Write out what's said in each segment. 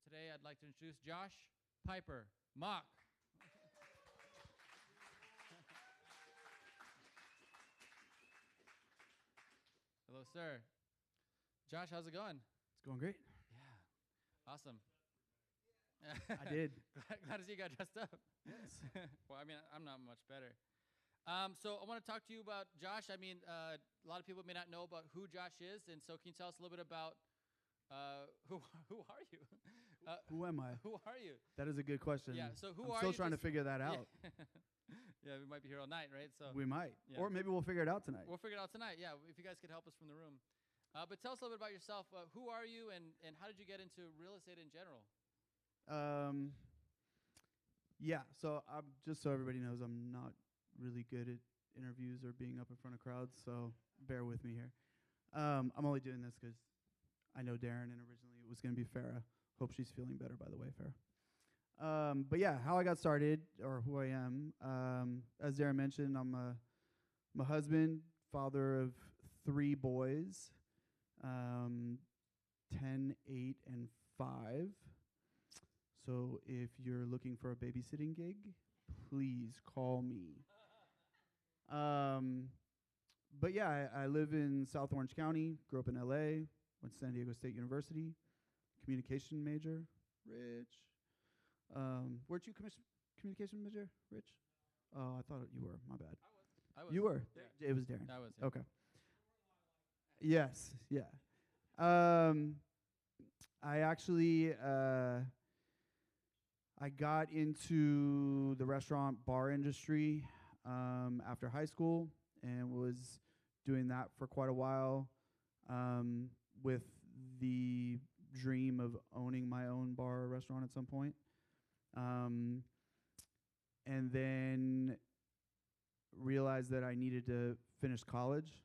today I'd like to introduce Josh Piper Mock. Hello, sir. Josh, how's it going? It's going great. Yeah, awesome. I did. Glad to see you got dressed up. Yes. Well, I mean, I'm not much better. So I want to talk to you about Josh. I mean, a lot of people may not know about who Josh is, and so can you tell us a little bit about who are you? Who am I? Who are you? That is a good question. Yeah. So who I'm are still you? trying to figure that out. Yeah, we might be here all night, right? So We might. Yeah. Or maybe we'll figure it out tonight. we'll figure it out tonight. Yeah, if you guys could help us from the room. But tell us a little bit about yourself. Who are you, and how did you get into real estate in general? Yeah, so I'm just so everybody knows I'm not really good at interviews or being up in front of crowds, so bear with me here. I'm only doing this because I know Darren, and originally it was going to be Farah. Hope she's feeling better, by the way, Farah. But yeah, how I got started or who I am. As Darren mentioned, I'm a husband, father of 3 boys, 10, 8, and 5. So if you're looking for a babysitting gig, please call me. But yeah, I live in South Orange County, grew up in LA, went to San Diego State University, communication major, Rich. Weren't you communication major, Rich? Oh, I thought you were. My bad. I was. You were. Yeah. It was Darren. I was. Yeah. Okay. Yes. Yeah. I actually I got into the restaurant bar industry after high school and was doing that for quite a while with the dream of owning my own bar or restaurant at some point. And then realized that I needed to finish college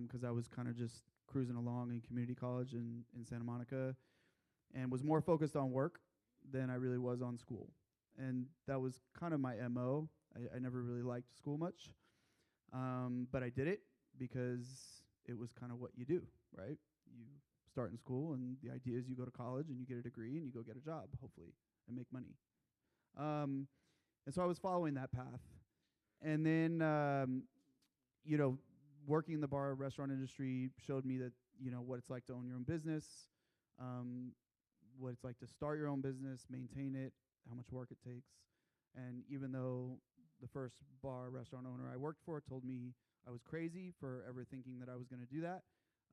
because I was kind of just cruising along in community college in Santa Monica and was more focused on work than I really was on school. And that was kind of my MO. I never really liked school much, but I did it because it was kind of what you do, right? You start in school, and the idea is you go to college, and you get a degree, and you go get a job, hopefully, and make money. And so I was following that path. And then, working in the bar restaurant industry showed me that, what it's like to own your own business, what it's like to start your own business, maintain it, how much work it takes. And even though the first bar restaurant owner I worked for told me I was crazy for ever thinking that I was going to do that,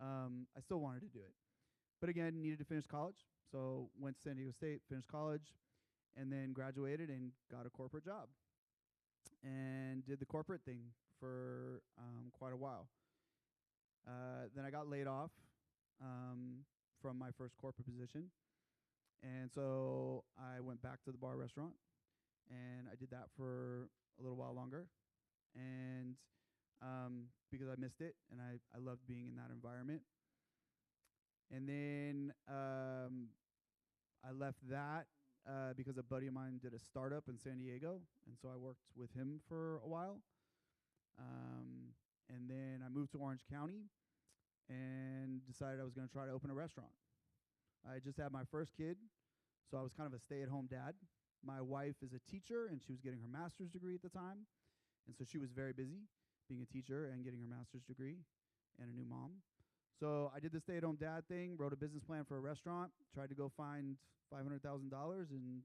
I still wanted to do it. But again, needed to finish college. So went to San Diego State, finished college, and then graduated and got a corporate job. And did the corporate thing for quite a while. Then I got laid off from my first corporate position. And so I went back to the bar restaurant, and I did that for a little while longer. And because I missed it, and I loved being in that environment. And then I left that because a buddy of mine did a startup in San Diego, and so I worked with him for a while. And then I moved to Orange County and decided I was going to try to open a restaurant. I just had my first kid, so I was kind of a stay-at-home dad. My wife is a teacher, and she was getting her master's degree at the time, and so she was very busy being a teacher and getting her master's degree and a new mom. So I did the stay-at-home dad thing, wrote a business plan for a restaurant, tried to go find $500,000, and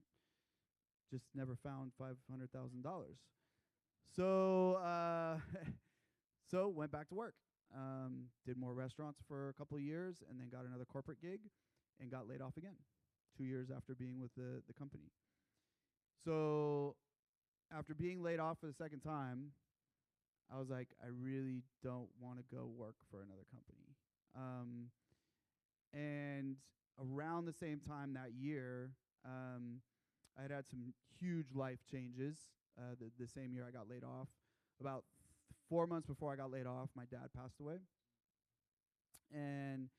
just never found $500,000. So so went back to work. Did more restaurants for a couple of years, and then got another corporate gig and got laid off again 2 years after being with the company. So after being laid off for the second time, I was like, I really don't want to go work for another company. And around the same time that year, I had some huge life changes. The same year I got laid off. About 4 months before I got laid off, my dad passed away. And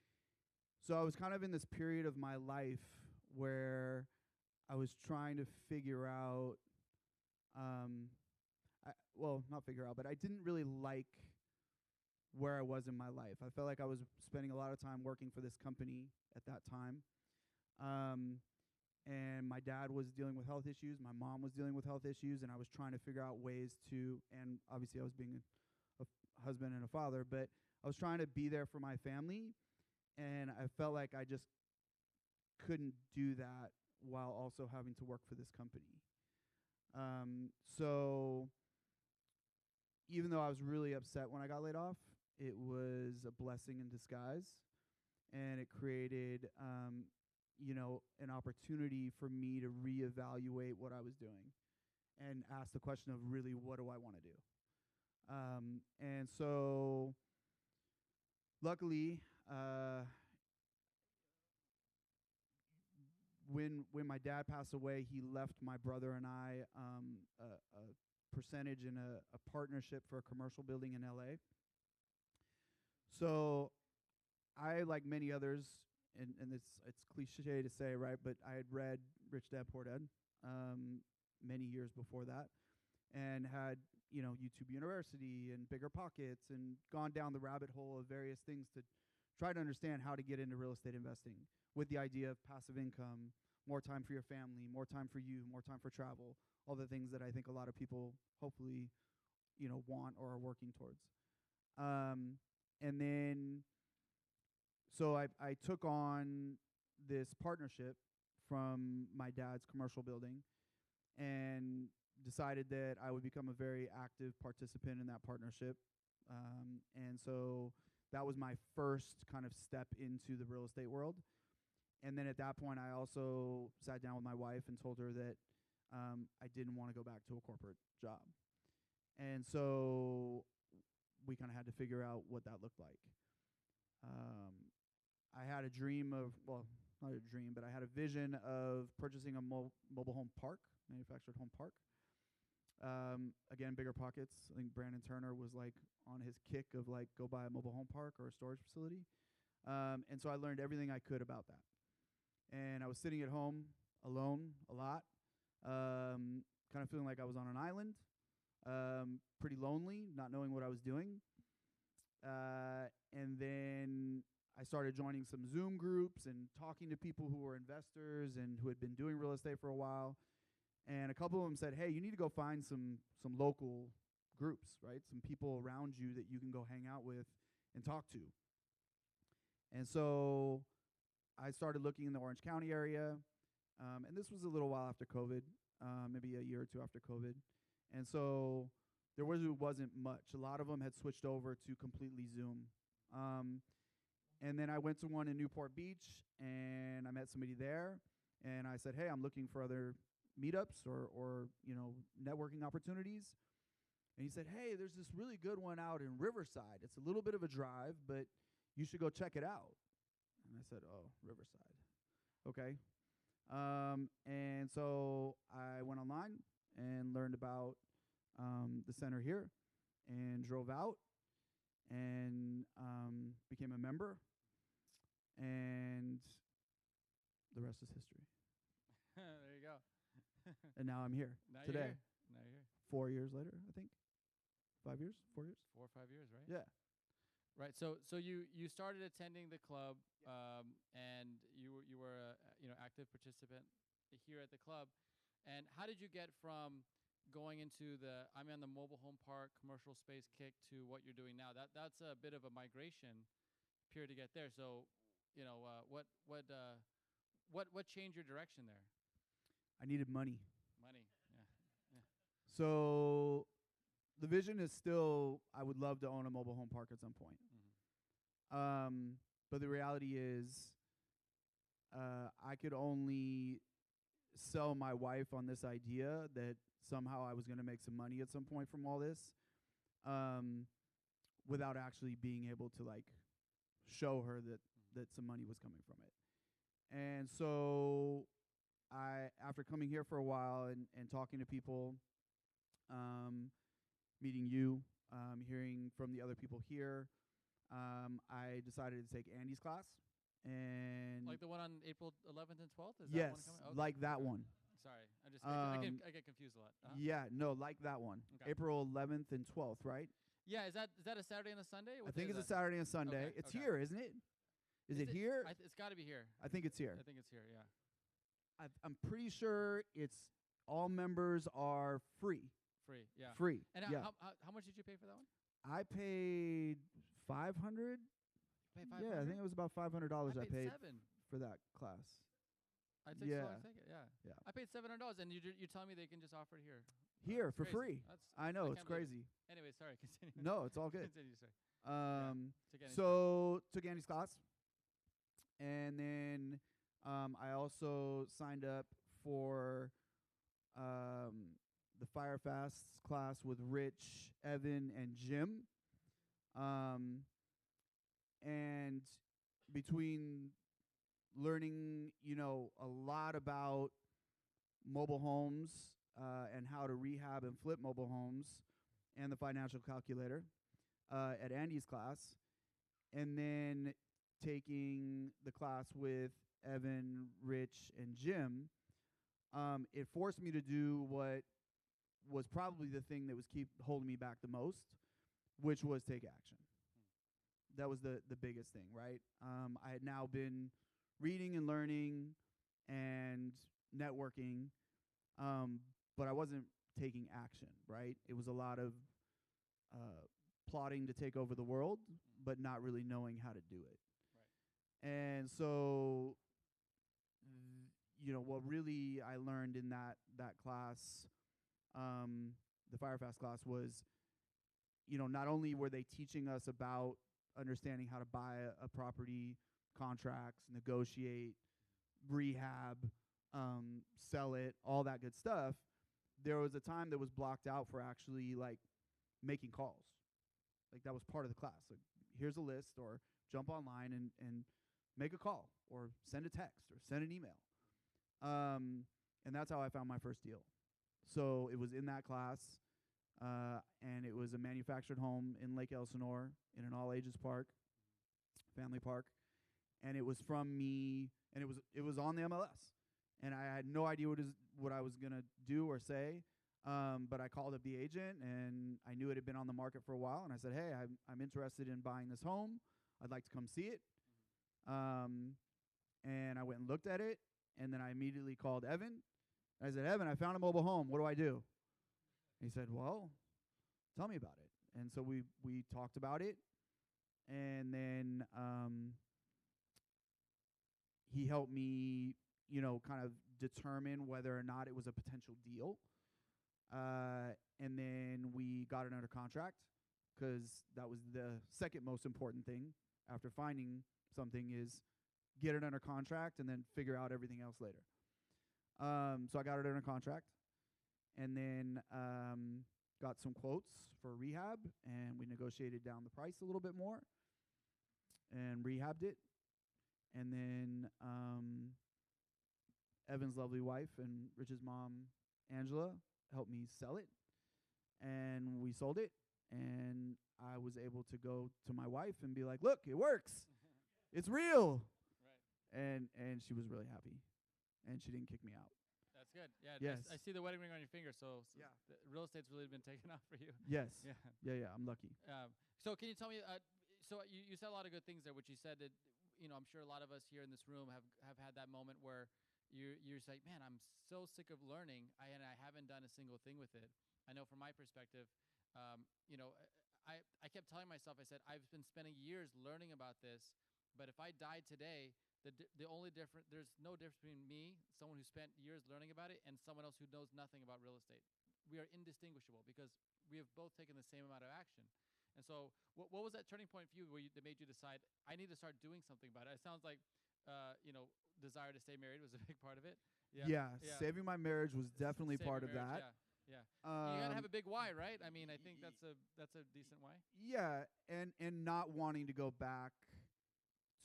so I was kind of in this period of my life where I was trying to figure out, not figure out, but I didn't really like where I was in my life. I felt like I was spending a lot of time working for this company at that time. and my dad was dealing with health issues. My mom was dealing with health issues, and I was trying to figure out ways to, and obviously I was being a husband and a father, but I was trying to be there for my family, and I felt like I just couldn't do that while also having to work for this company. So even though I was really upset when I got laid off, it was a blessing in disguise, and it created, an opportunity for me to reevaluate what I was doing and ask the question of really, what do I want to do? And so luckily, when my dad passed away, he left my brother and I a percentage in a partnership for a commercial building in LA. So I, like many others, and it's cliche to say, right, but I had read Rich Dad Poor Dad many years before that, and had, YouTube University and Bigger Pockets, and gone down the rabbit hole of various things to try to understand how to get into real estate investing, with the idea of passive income, more time for your family, more time for you, more time for travel, all the things that I think a lot of people hopefully, want or are working towards. And then, so I took on this partnership from my dad's commercial building, and decided that I would become a very active participant in that partnership. And so that was my first kind of step into the real estate world. And then at that point, I also sat down with my wife and told her that I didn't want to go back to a corporate job. And so we kind of had to figure out what that looked like. I had a dream of, well, not a dream, but I had a vision of purchasing a mobile home park, manufactured home park. Again, Bigger Pockets. I think Brandon Turner was like on his kick of like, go buy a mobile home park or a storage facility. And so I learned everything I could about that. And I was sitting at home alone a lot, kind of feeling like I was on an island, pretty lonely, not knowing what I was doing. And then I started joining some Zoom groups and talking to people who were investors and who had been doing real estate for a while. And a couple of them said, hey, you need to go find some local groups, right? Some people around you that you can go hang out with and talk to. And so I started looking in the Orange County area. And this was a little while after COVID, maybe a year or two after COVID. And so there wasn't much. A lot of them had switched over to completely Zoom. And then I went to one in Newport Beach, and I met somebody there. And I said, hey, I'm looking for other meetups or networking opportunities. And he said, hey, there's this really good one out in Riverside. It's a little bit of a drive, but you should go check it out. And I said, oh, Riverside. Okay. And so I went online and learned about the center here, and drove out and became a member. And the rest is history. There you go. And now I'm here today. Now you're here. 4 years later, I think. 5 years? 4 years? 4 or 5 years, right? Yeah. Right. So you started attending the club, and you were a active participant here at the club. And how did you get from going into I'm in the mobile home park commercial space kick to what you're doing now? That's a bit of a migration period to get there. So, what changed your direction there? I needed money. Money. Yeah. So the vision is still, I would love to own a mobile home park at some point. Mm-hmm. But the reality is, I could only sell my wife on this idea that somehow I was going to make some money at some point from all this, without actually being able to like show her that some money was coming from it. And so after coming here for a while and talking to people, meeting you, hearing from the other people here, I decided to take Andy's class. And like the one on April 11th and 12th? Is yes, that one coming? Okay. like that one. Sorry, I get confused a lot. Uh-huh. Yeah, no, like that one. Okay. April 11th and 12th, right? Yeah, is that a Saturday and a Sunday? I think it's a Saturday and Sunday. Okay, it's here, isn't it? Is it here? It's got to be here. I think it's here. I think it's here, yeah. I'm pretty sure it's all members are free. Free, yeah. Free. And yeah. How much did you pay for that one? I paid 500. Pay Yeah, I think it was about $500 I paid $7. for that class. I take Yeah. so I take it. Yeah. Yeah. I paid $700, and you're telling me they can just offer it here. Here That's for crazy. free. That's I know, I it's can't believe crazy. Anyway, sorry. Continue. No, it's all good. Continue, sorry. Took Andy's So took Andy's class, and then I also signed up for the Firefast class with Rich, Evan, and Jim. And between learning, a lot about mobile homes and how to rehab and flip mobile homes, and the financial calculator at Andy's class, and then taking the class with Evan, Rich, and Jim, it forced me to do what was probably the thing that was keep holding me back the most, which was take action. That was the biggest thing, right? I had now been reading and learning and networking, but I wasn't taking action, right? It was a lot of plotting to take over the world, but not really knowing how to do it. Right. And so, what really I learned in that class, the Firefast class, was, not only were they teaching us about understanding how to buy a property, contracts, negotiate, rehab, sell it, all that good stuff. There was a time that was blocked out for actually making calls. That was part of the class. Here's a list, or jump online and make a call, or send a text, or send an email. And that's how I found my first deal. So it was in that class, and it was a manufactured home in Lake Elsinore in an all-ages park, family park. And it was from me, and it was on the MLS. And I had no idea what I was going to do or say. But I called up the agent, and I knew it had been on the market for a while. And I said, hey, I'm interested in buying this home. I'd like to come see it. And I went and looked at it. And then I immediately called Evan. I said, Evan, I found a mobile home. What do I do? He said, well, tell me about it. And so we talked about it. And then he helped me, kind of determine whether or not it was a potential deal. And then we got it under contract, because that was the second most important thing after finding something, is get it under contract and then figure out everything else later. So I got it under contract, and then got some quotes for rehab, and we negotiated down the price a little bit more and rehabbed it. And then Evan's lovely wife and Rich's mom, Angela, helped me sell it, and we sold it. And I was able to go to my wife and be like, look, it works. It's real. Right. And she was really happy, and she didn't kick me out. That's good. Yeah. Yes. I see the wedding ring on your finger, so Yeah. the real estate's really been taken off for you. Yes. Yeah. Yeah, I'm lucky. So can you tell me? So you said a lot of good things there, which you said that I'm sure a lot of us here in this room have had that moment where you're just like, man, I'm so sick of learning, and I haven't done a single thing with it. I know from my perspective, I kept telling myself, I said, I've been spending years learning about this, but if I died today, the only difference, there's no difference between me, someone who spent years learning about it, and someone else who knows nothing about real estate. We are indistinguishable because we have both taken the same amount of action. And so what was that turning point for you that made you decide, I need to start doing something about it? It sounds like, desire to stay married was a big part of it. Yeah. Saving my marriage was definitely part of that. Yeah. You gotta have a big why, right? I mean, I think that's a decent why. Yeah, and not wanting to go back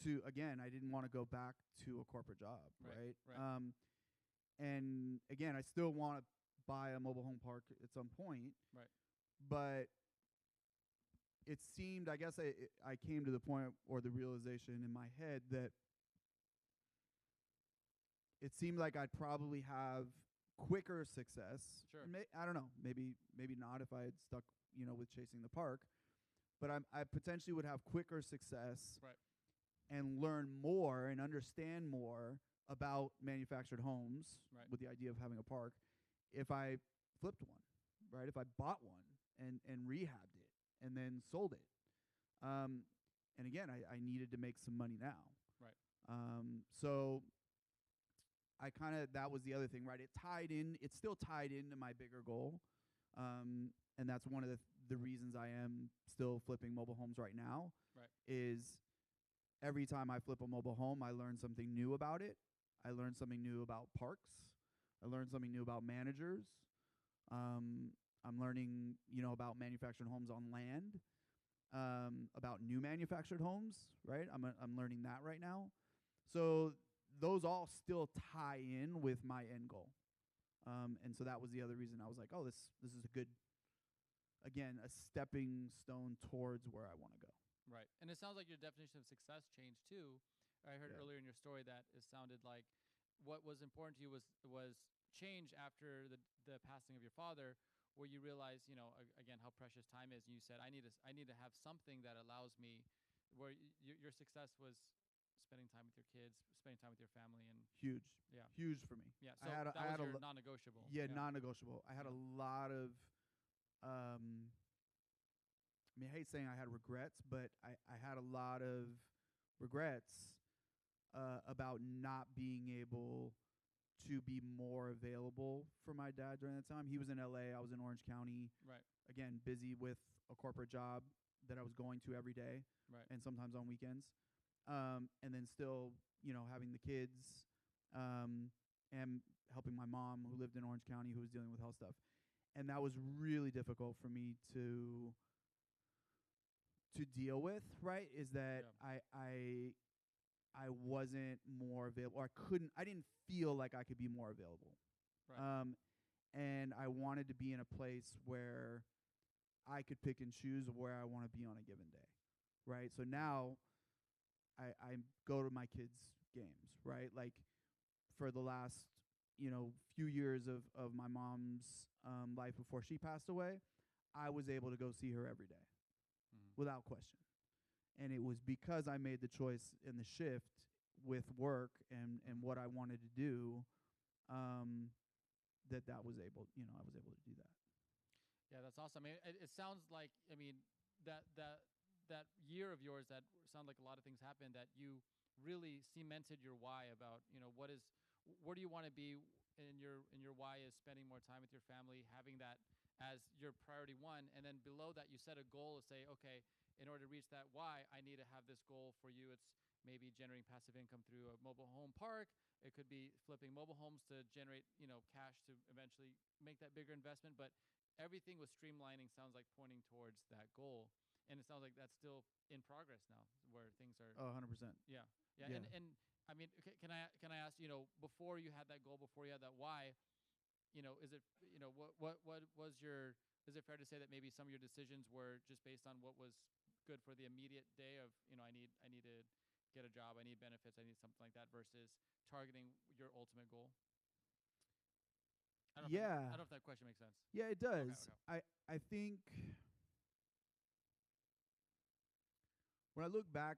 to, again, I didn't want to go back to a corporate job, right? And again, I still want to buy a mobile home park at some point, right? But it seemed, I guess I came to the point, or the realization in my head, that it seemed like I'd probably have quicker success. Sure. I don't know. Maybe not if I had stuck, with chasing the park. But I potentially would have quicker success, right, and learn more and understand more about manufactured homes Right. with the idea of having a park. If I flipped one, right? If I bought one and rehabbed it and then sold it, um, and again, I needed to make some money now. Right. So I kind of, that was the other thing, right? It's still tied into my bigger goal. And that's one of the reasons I am still flipping mobile homes right now. Right. Is every time I flip a mobile home, I learn something new about it. I learn something new about parks. I learn something new about managers. I'm learning, about manufactured homes on land, about new manufactured homes, right? I'm learning that right now. So those all still tie in with my end goal. And so that was the other reason I was like, oh, this is a good, again, a stepping stone towards where I want to go. Right. And it sounds like your definition of success changed too. I heard Yeah. earlier in your story that it sounded like what was important to you was change after the passing of your father, where you realized, again, how precious time is. And you said, I need to have something that allows me, where your success was spending time with your kids, spending time with your family, and Huge. yeah, Huge for me. yeah. So I that had was a your lo- non-negotiable. Yeah, non-negotiable. I had Yeah. a lot of, I mean, I hate saying I had regrets, but I had a lot of regrets about not being able to be more available for my dad during that time. He was in LA. I was in Orange County. Right. Again, busy with a corporate job that I was going to every day, Right. and sometimes on weekends. And then still, having the kids, and helping my mom who lived in Orange County who was dealing with health stuff. And that was really difficult for me to deal with, right? Is that Yeah. I wasn't more available, or I didn't feel like I could be more available. Right. And I wanted to be in a place where I could pick and choose where I want to be on a given day, right? So now I go to my kids' games, right? Like for the last, few years of my mom's life before she passed away, I was able to go see her every day without question. And it was because I made the choice in the shift with work and what I wanted to do, that was able, I was able to do that. Yeah, that's awesome. I mean, it sounds like, that year of yours, that sound like a lot of things happened, that you really cemented your why about, where do you want to be, in your why is spending more time with your family, having that as your priority one, and then below that you set a goal to say, okay, in order to reach that why, I need to have this goal. For you, it's maybe generating passive income through a mobile home park. It could be flipping mobile homes to generate, cash to eventually make that bigger investment. But everything with streamlining sounds like pointing towards that goal. And it sounds like that's still in progress now, where things are. Oh, 100%. Yeah, yeah. Yeah. And I mean, can I ask, before you had that goal, before you had that why, is it, what was your, is it fair to say that maybe some of your decisions were just based on what was good for the immediate day of, I need to get a job, I need benefits, I need something like that, versus targeting your ultimate goal? Yeah. I don't know if that question makes sense. Yeah, it does. Okay. I think when I look back